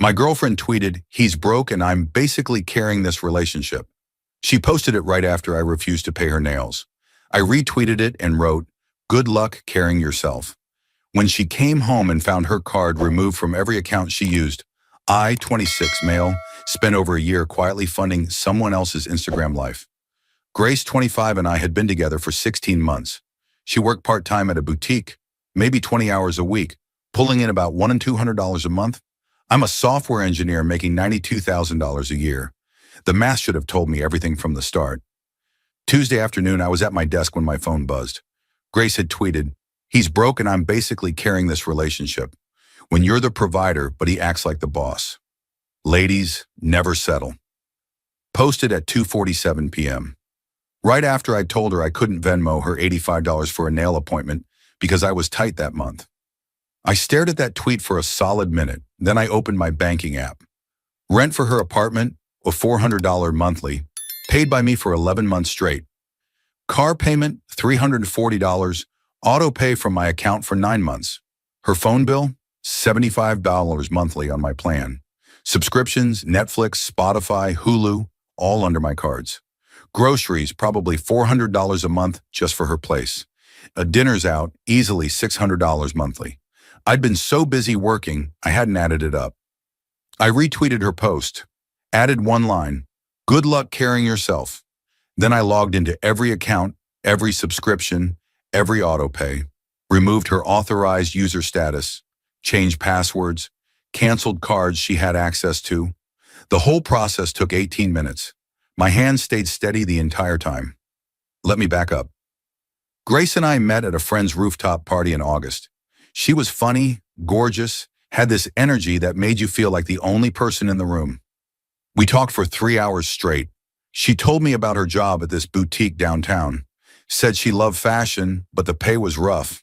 My girlfriend tweeted, "He's broke and I'm basically carrying this relationship." She posted it right after I refused to pay her nails. I retweeted it and wrote, "Good luck carrying yourself." When she came home and found her card removed from every account she used, I, 26, male, spent over a year quietly funding someone else's Instagram life. Grace, 25, and I had been together for 16 months. She worked part-time at a boutique, maybe 20 hours a week, pulling in about $100 and $200 a month. I'm a software engineer making $92,000 a year. The math should have told me everything from the start. Tuesday afternoon, I was at my desk when my phone buzzed. Grace had tweeted, "He's broke and I'm basically carrying this relationship. When you're the provider, but he acts like the boss. Ladies, never settle." Posted at 2:47 p.m. Right after I told her I couldn't Venmo her $85 for a nail appointment because I was tight that month. I stared at that tweet for a solid minute, then I opened my banking app. Rent for her apartment, a $400 monthly, paid by me for 11 months straight. Car payment, $340, auto pay from my account for 9 months. Her phone bill, $75 monthly on my plan. Subscriptions, Netflix, Spotify, Hulu, all under my cards. Groceries, probably $400 a month just for her place. Dinners out, easily $600 monthly. I'd been so busy working, I hadn't added it up. I retweeted her post, added one line, "Good luck carrying yourself." Then I logged into every account, every subscription, every auto pay, removed her authorized user status, changed passwords, canceled cards she had access to. The whole process took 18 minutes. My hands stayed steady the entire time. Let me back up. Grace and I met at a friend's rooftop party in August. She was funny, gorgeous, had this energy that made you feel like the only person in the room. We talked for 3 hours straight. She told me about her job at this boutique downtown, said she loved fashion, but the pay was rough.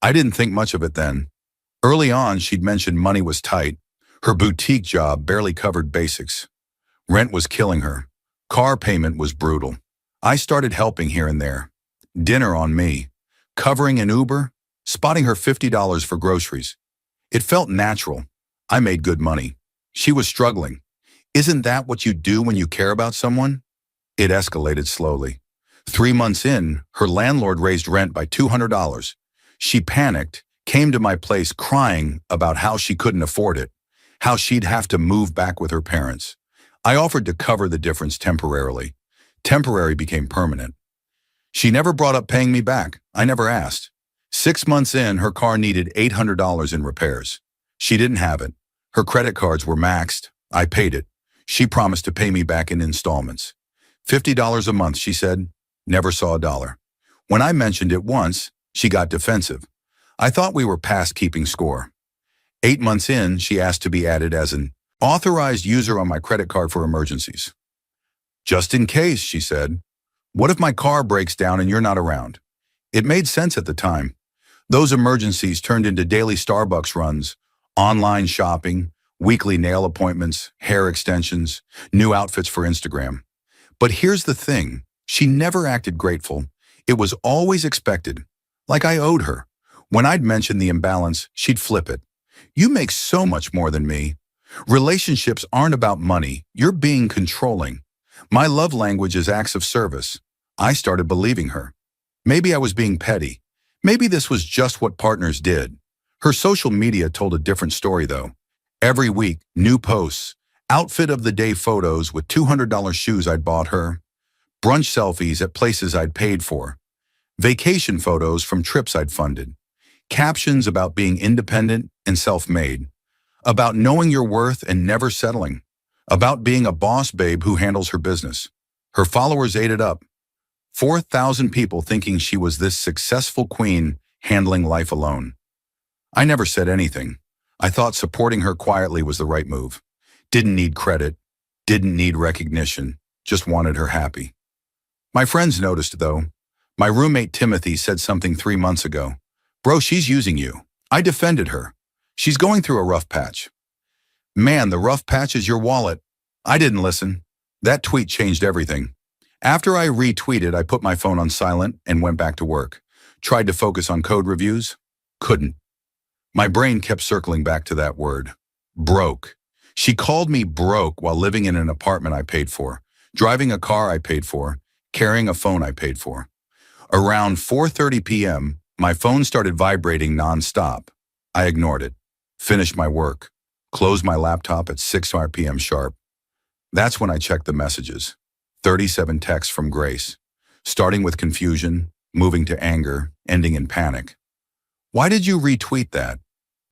I didn't think much of it then. Early on, she'd mentioned money was tight. Her boutique job barely covered basics. Rent was killing her. Car payment was brutal. I started helping here and there. Dinner on me. Covering an Uber, spotting her $50 for groceries. It felt natural. I made good money. She was struggling. Isn't that what you do when you care about someone? It escalated slowly. 3 months in, her landlord raised rent by $200. She panicked, came to my place crying about how she couldn't afford it, how she'd have to move back with her parents. I offered to cover the difference temporarily. Temporary became permanent. She never brought up paying me back. I never asked. 6 months in, her car needed $800 in repairs. She didn't have it. Her credit cards were maxed. I paid it. She promised to pay me back in installments. $50 a month, she said. Never saw a dollar. When I mentioned it once, she got defensive. I thought we were past keeping score. 8 months in, she asked to be added as an authorized user on my credit card for emergencies. Just in case, she said. What if my car breaks down and you're not around? It made sense at the time. Those emergencies turned into daily Starbucks runs, online shopping, weekly nail appointments, hair extensions, new outfits for Instagram. But here's the thing. She never acted grateful. It was always expected, like I owed her. When I'd mention the imbalance, she'd flip it. You make so much more than me. Relationships aren't about money. You're being controlling. My love language is acts of service. I started believing her. Maybe I was being petty. Maybe this was just what partners did. Her social media told a different story, though. Every week, new posts, outfit of the day photos with $200 shoes I'd bought her, brunch selfies at places I'd paid for, vacation photos from trips I'd funded, captions about being independent and self-made, about knowing your worth and never settling, about being a boss babe who handles her business. Her followers ate it up. 4,000 people thinking she was this successful queen handling life alone. I never said anything. I thought supporting her quietly was the right move. Didn't need credit, didn't need recognition, just wanted her happy. My friends noticed, though. My roommate Timothy said something 3 months ago. Bro, she's using you. I defended her. She's going through a rough patch. Man, the rough patch is your wallet. I didn't listen. That tweet changed everything. After I retweeted, I put my phone on silent and went back to work. Tried to focus on code reviews. Couldn't. My brain kept circling back to that word. Broke. She called me broke while living in an apartment I paid for, driving a car I paid for, carrying a phone I paid for. Around 4:30 p.m., my phone started vibrating nonstop. I ignored it, finished my work, closed my laptop at 6 p.m. sharp. That's when I checked the messages. 37 texts from Grace, starting with confusion, moving to anger, ending in panic. Why did you retweet that?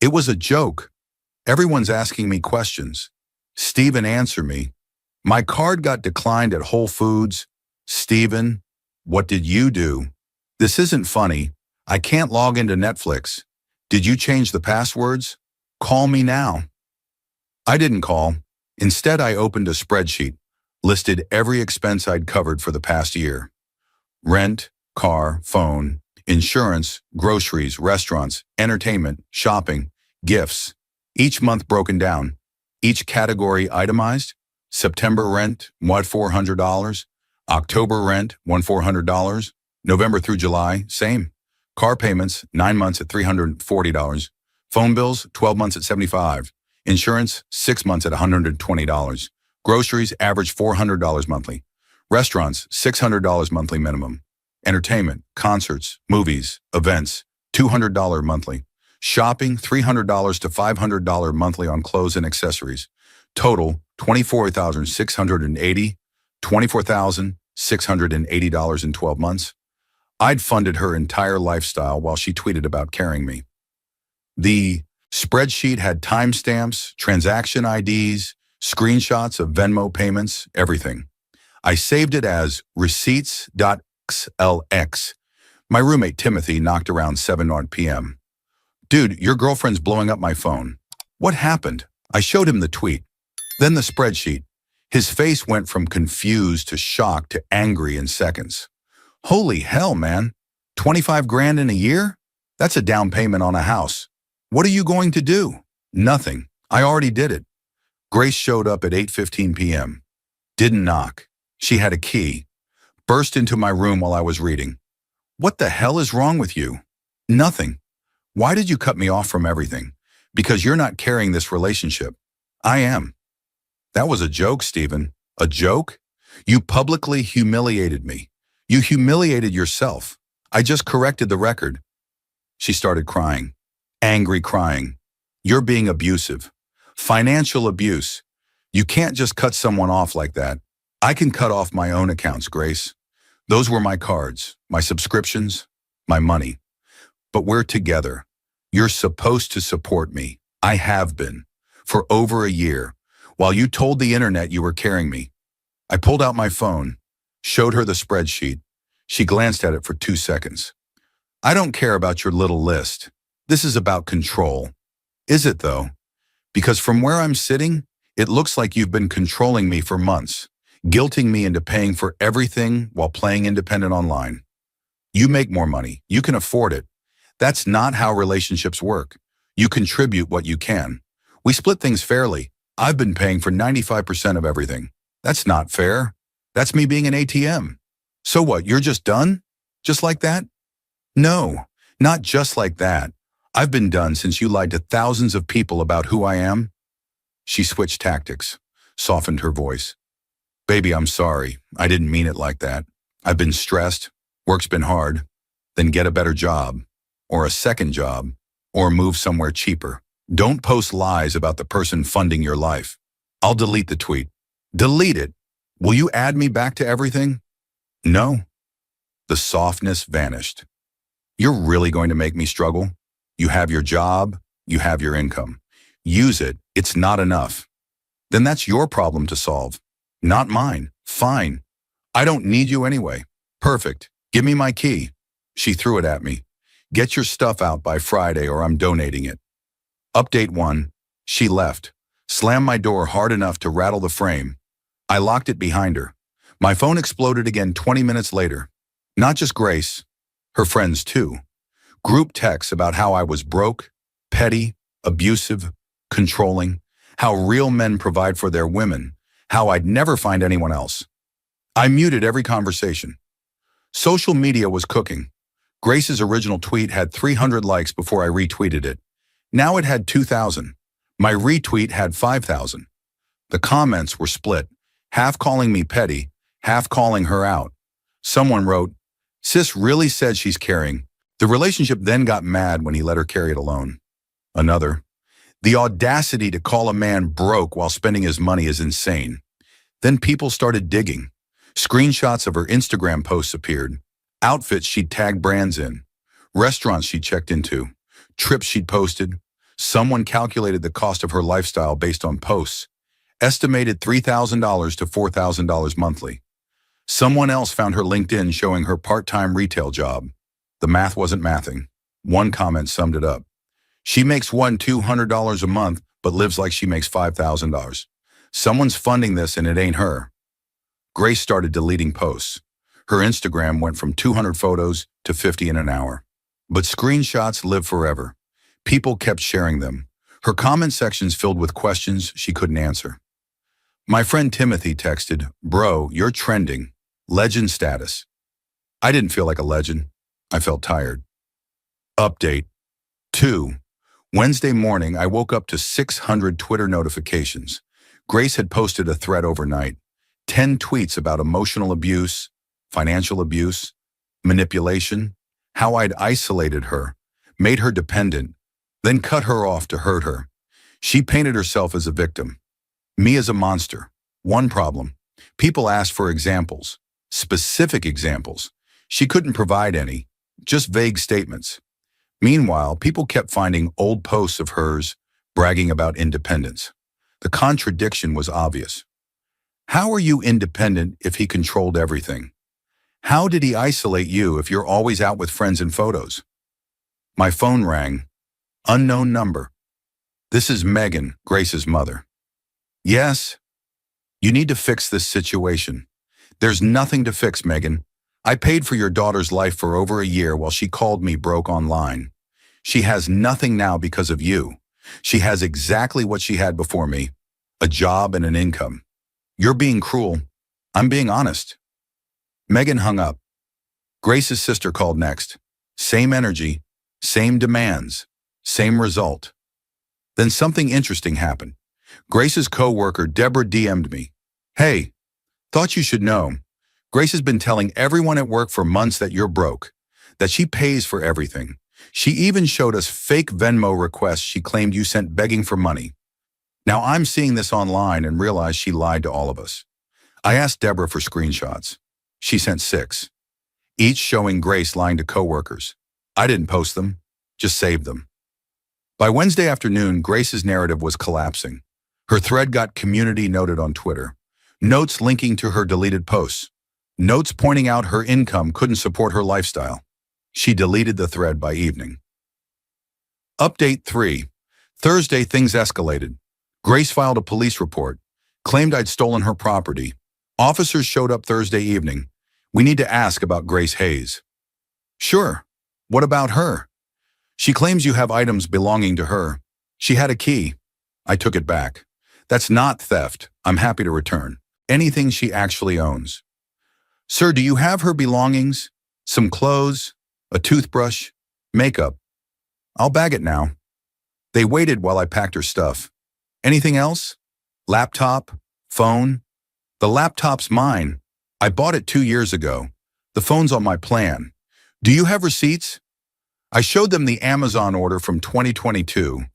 It was a joke. Everyone's asking me questions. Steven, answer me. My card got declined at Whole Foods. Steven, what did you do? This isn't funny. I can't log into Netflix. Did you change the passwords? Call me now. I didn't call. Instead, I opened a spreadsheet, listed every expense I'd covered for the past year. Rent, car, phone, insurance, groceries, restaurants, entertainment, shopping, gifts. Each month broken down. Each category itemized. September rent, $400. October rent, $400. November through July, same. Car payments, 9 months at $340. Phone bills, 12 months at $75. Insurance, 6 months at $120. Groceries, average $400 monthly. Restaurants, $600 monthly minimum. Entertainment, concerts, movies, events, $200 monthly. Shopping, $300 to $500 monthly on clothes and accessories. Total, $24,680, $24,680 in 12 months. I'd funded her entire lifestyle while she tweeted about carrying me. The spreadsheet had timestamps, transaction IDs, screenshots of Venmo payments, everything. I saved it as receipts.xlx. My roommate Timothy knocked around 7 p.m. Dude, your girlfriend's blowing up my phone. What happened? I showed him the tweet. Then the spreadsheet. His face went from confused to shocked to angry in seconds. Holy hell, man. 25 grand in a year? That's a down payment on a house. What are you going to do? Nothing. I already did it. Grace showed up at 8:15 p.m. Didn't knock. She had a key. Burst into my room while I was reading. What the hell is wrong with you? Nothing. Why did you cut me off from everything? Because you're not carrying this relationship. I am. That was a joke, Steven. A joke? You publicly humiliated me. You humiliated yourself. I just corrected the record. She started crying. Angry crying. You're being abusive. Financial abuse. You can't just cut someone off like that. I can cut off my own accounts, Grace. Those were my cards, my subscriptions, my money. But we're together. You're supposed to support me. I have been. For over a year. While you told the internet you were carrying me. I pulled out my phone, showed her the spreadsheet. She glanced at it for 2 seconds. I don't care about your little list. This is about control. Is it though? Because from where I'm sitting, it looks like you've been controlling me for months, guilting me into paying for everything while playing independent online. You make more money. You can afford it. That's not how relationships work. You contribute what you can. We split things fairly. I've been paying for 95% of everything. That's not fair. That's me being an ATM. So what, you're just done? Just like that? No, not just like that. I've been done since you lied to thousands of people about who I am. She switched tactics, softened her voice. Baby, I'm sorry. I didn't mean it like that. I've been stressed. Work's been hard. Then get a better job, or a second job, or move somewhere cheaper. Don't post lies about the person funding your life. I'll delete the tweet. Delete it. Will you add me back to everything? No. The softness vanished. You're really going to make me struggle? You have your job. You have your income. Use it. It's not enough. Then that's your problem to solve. Not mine. Fine. I don't need you anyway. Perfect. Give me my key. She threw it at me. Get your stuff out by Friday or I'm donating it. Update 1. She left. Slammed my door hard enough to rattle the frame. I locked it behind her. My phone exploded again 20 minutes later. Not just Grace, her friends too. Group texts about how I was broke, petty, abusive, controlling, how real men provide for their women, how I'd never find anyone else. I muted every conversation. Social media was cooking. Grace's original tweet had 300 likes before I retweeted it. Now it had 2,000. My retweet had 5,000. The comments were split, half calling me petty, half calling her out. Someone wrote, "Sis really said she's caring." The relationship then got mad when he let her carry it alone. Another, "The audacity to call a man broke while spending his money is insane." Then people started digging. Screenshots of her Instagram posts appeared. Outfits she'd tagged brands in. Restaurants she'd checked into. Trips she'd posted. Someone calculated the cost of her lifestyle based on posts. Estimated $3,000 to $4,000 monthly. Someone else found her LinkedIn showing her part-time retail job. The math wasn't mathing. One comment summed it up. "She makes $200 a month, but lives like she makes $5,000. Someone's funding this and it ain't her." Grace started deleting posts. Her Instagram went from 200 photos to 50 in an hour. But screenshots live forever. People kept sharing them. Her comment sections filled with questions she couldn't answer. My friend Timothy texted, "Bro, you're trending. Legend status." I didn't feel like a legend. I felt tired. Update 2. Wednesday morning, I woke up to 600 Twitter notifications. Grace had posted a thread overnight. 10 tweets about emotional abuse, financial abuse, manipulation, how I'd isolated her, made her dependent, then cut her off to hurt her. She painted herself as a victim, me as a monster. One problem, people asked for examples, specific examples. She couldn't provide any, just vague statements. Meanwhile, people kept finding old posts of hers bragging about independence. The contradiction was obvious. How are you independent if he controlled everything? How did he isolate you if you're always out with friends and photos? My phone rang. Unknown number. "This is Megan, Grace's mother." "Yes." "You need to fix this situation." "There's nothing to fix, Megan. I paid for your daughter's life for over a year while she called me broke online. She has nothing now because of you. She has exactly what she had before me, a job and an income. You're being cruel. I'm being honest." Megan hung up. Grace's sister called next. Same energy, same demands, same result. Then something interesting happened. Grace's co-worker, Deborah, DM'd me. "Hey, thought you should know. Grace has been telling everyone at work for months that you're broke, that she pays for everything. She even showed us fake Venmo requests she claimed you sent begging for money. Now I'm seeing this online and realize she lied to all of us." I asked Deborah for screenshots. She sent 6, each showing Grace lying to coworkers. I didn't post them, just saved them. By Wednesday afternoon, Grace's narrative was collapsing. Her thread got community noted on Twitter. Notes linking to her deleted posts. Notes pointing out her income couldn't support her lifestyle. She deleted the thread by evening. Update 3. Thursday, things escalated. Grace filed a police report, claimed I'd stolen her property. Officers showed up Thursday evening. "We need to ask about Grace Hayes." "Sure. What about her?" "She claims you have items belonging to her. She had a key." I took it back. "That's not theft. I'm happy to return. Anything she actually owns." "Sir, do you have her belongings? Some clothes, a toothbrush, makeup?" "I'll bag it now." They waited while I packed her stuff. "Anything else? Laptop? Phone?" "The laptop's mine. I bought it 2 years ago. The phone's on my plan. Do you have receipts?" I showed them the Amazon order from 2022.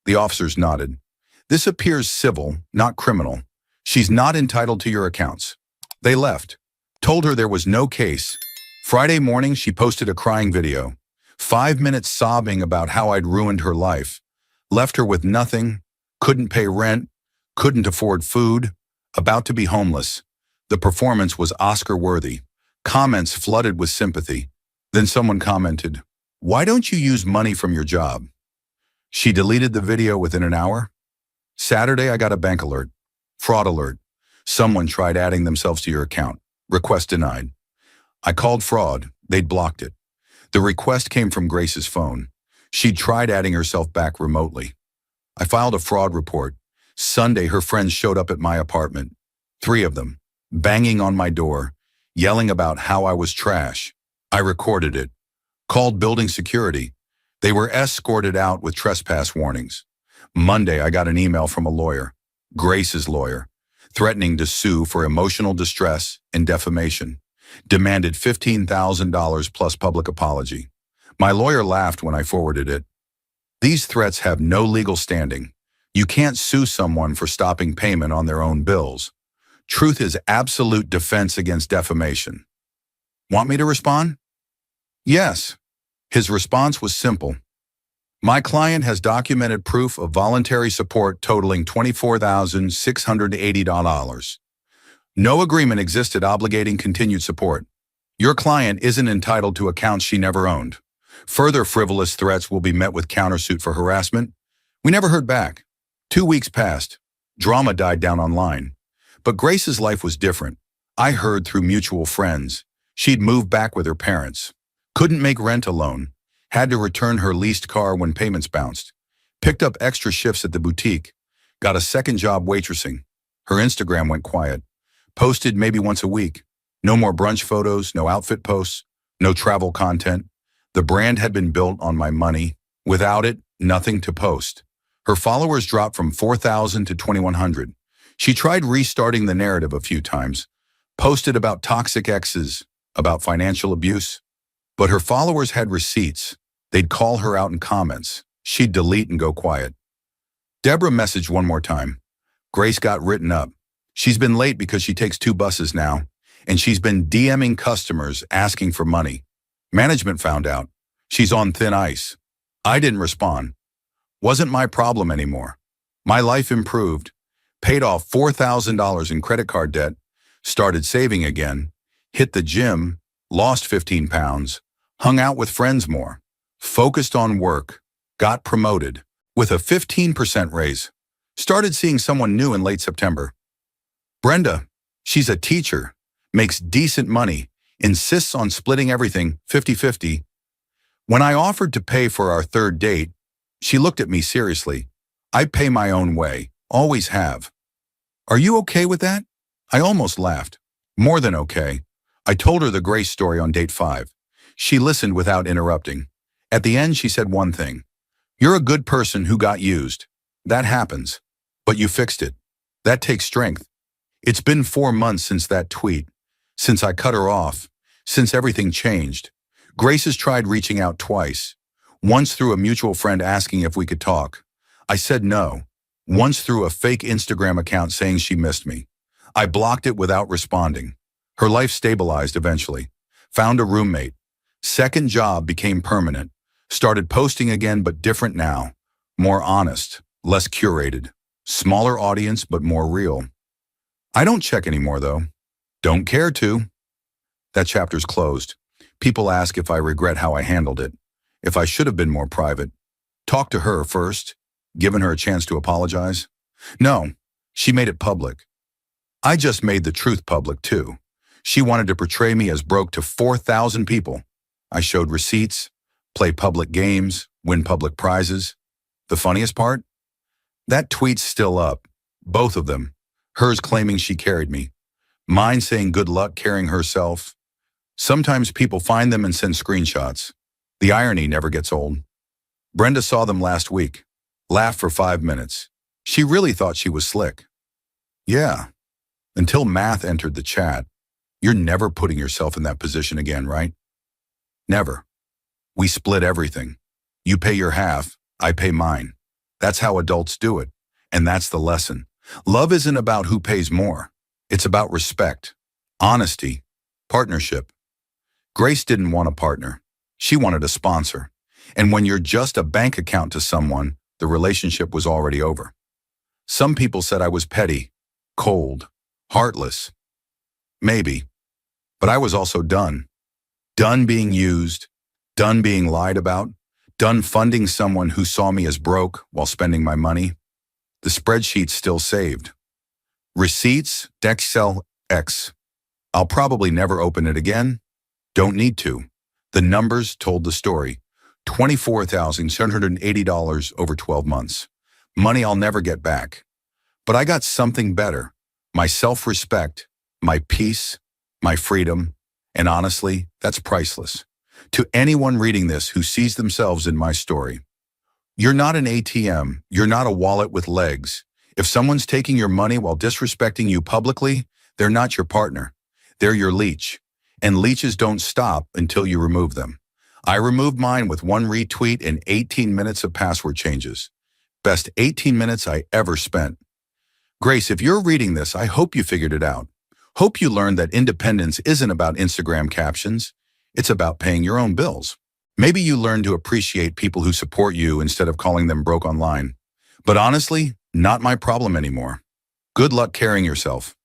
The officers nodded. "This appears civil, not criminal. She's not entitled to your accounts." They left. Told her there was no case. Friday morning, she posted a crying video. 5 minutes sobbing about how I'd ruined her life. Left her with nothing, couldn't pay rent, couldn't afford food, about to be homeless. The performance was Oscar-worthy. Comments flooded with sympathy. Then someone commented, "Why don't you use money from your job?" She deleted the video within an hour. Saturday, I got a bank alert. Fraud alert. Someone tried adding themselves to your account. Request denied. I called fraud. They'd blocked it. The request came from Grace's phone. She'd tried adding herself back remotely. I filed a fraud report. Sunday, her friends showed up at my apartment. 3 of them, banging on my door, yelling about how I was trash. I recorded it. Called building security. They were escorted out with trespass warnings. Monday, I got an email from a lawyer. Grace's lawyer, threatening to sue for emotional distress and defamation, demanded $15,000 plus public apology. My lawyer laughed when I forwarded it. These threats have no legal standing. You can't sue someone for stopping payment on their own bills. Truth is absolute defense against defamation. Want me to respond? Yes. His response was simple. My client has documented proof of voluntary support totaling $24,680. No agreement existed obligating continued support. Your client isn't entitled to accounts she never owned. Further frivolous threats will be met with countersuit for harassment. We never heard back. 2 weeks passed. Drama died down online. But Grace's life was different. I heard through mutual friends. She'd moved back with her parents. Couldn't make rent alone. Had to return her leased car when payments bounced. Picked up extra shifts at the boutique. Got a second job waitressing. Her Instagram went quiet. Posted maybe once a week. No more brunch photos, no outfit posts, no travel content. The brand had been built on my money. Without it, nothing to post. Her followers dropped from 4,000 to 2,100. She tried restarting the narrative a few times. Posted about toxic exes, about financial abuse. But her followers had receipts. They'd call her out in comments. She'd delete and go quiet. Deborah messaged one more time. Grace got written up. She's been late because she takes 2 buses now, and she's been DMing customers asking for money. Management found out. She's on thin ice. I didn't respond. Wasn't my problem anymore. My life improved. Paid off $4,000 in credit card debt. Started saving again. Hit the gym. Lost 15 pounds. Hung out with friends more. Focused on work. Got promoted. With a 15% raise. Started seeing someone new in late September. Brenda, she's a teacher. Makes decent money. Insists on splitting everything 50-50. When I offered to pay for our 3rd date, she looked at me seriously. I pay my own way. Always have. Are you okay with that? I almost laughed. More than okay. I told her the Grace story on date 5. She listened without interrupting. At the end, she said one thing. You're a good person who got used. That happens. But you fixed it. That takes strength. It's been 4 months since that tweet. Since I cut her off. Since everything changed. Grace has tried reaching out twice. Once through a mutual friend asking if we could talk. I said no. Once through a fake Instagram account saying she missed me. I blocked it without responding. Her life stabilized eventually. Found a roommate. Second job became permanent. Started posting again, but different now. More honest, less curated. Smaller audience, but more real. I don't check anymore, though. Don't care to. That chapter's closed. People ask if I regret how I handled it. If I should have been more private. Talk to her first. Given her a chance to apologize. No, she made it public. I just made the truth public, too. She wanted to portray me as broke to 4,000 people. I showed receipts, play public games, win public prizes. The funniest part? That tweet's still up. Both of them. Hers claiming she carried me. Mine saying good luck carrying herself. Sometimes people find them and send screenshots. The irony never gets old. Brenda saw them last week. Laughed for 5 minutes. She really thought she was slick. Yeah. Until math entered the chat. You're never putting yourself in that position again, right? Never. We split everything. You pay your half, I pay mine. That's how adults do it. And that's the lesson. Love isn't about who pays more. It's about respect, honesty, partnership. Grace didn't want a partner. She wanted a sponsor. And when you're just a bank account to someone, the relationship was already over. Some people said I was petty, cold, heartless. Maybe. But I was also done. Done being used, done being lied about, done funding someone who saw me as broke while spending my money. The spreadsheet's still saved. Receipts, Excel X. I'll probably never open it again. Don't need to. The numbers told the story. $24,780 over 12 months. Money I'll never get back. But I got something better. My self-respect, my peace, my freedom, and honestly, that's priceless. To anyone reading this who sees themselves in my story, you're not an ATM, you're not a wallet with legs. If someone's taking your money while disrespecting you publicly, they're not your partner. They're your leech. And leeches don't stop until you remove them. I removed mine with one retweet and 18 minutes of password changes. Best 18 minutes I ever spent. Grace, if you're reading this, I hope you figured it out. Hope you learned that independence isn't about Instagram captions. It's about paying your own bills. Maybe you learned to appreciate people who support you instead of calling them broke online. But honestly, not my problem anymore. Good luck carrying yourself.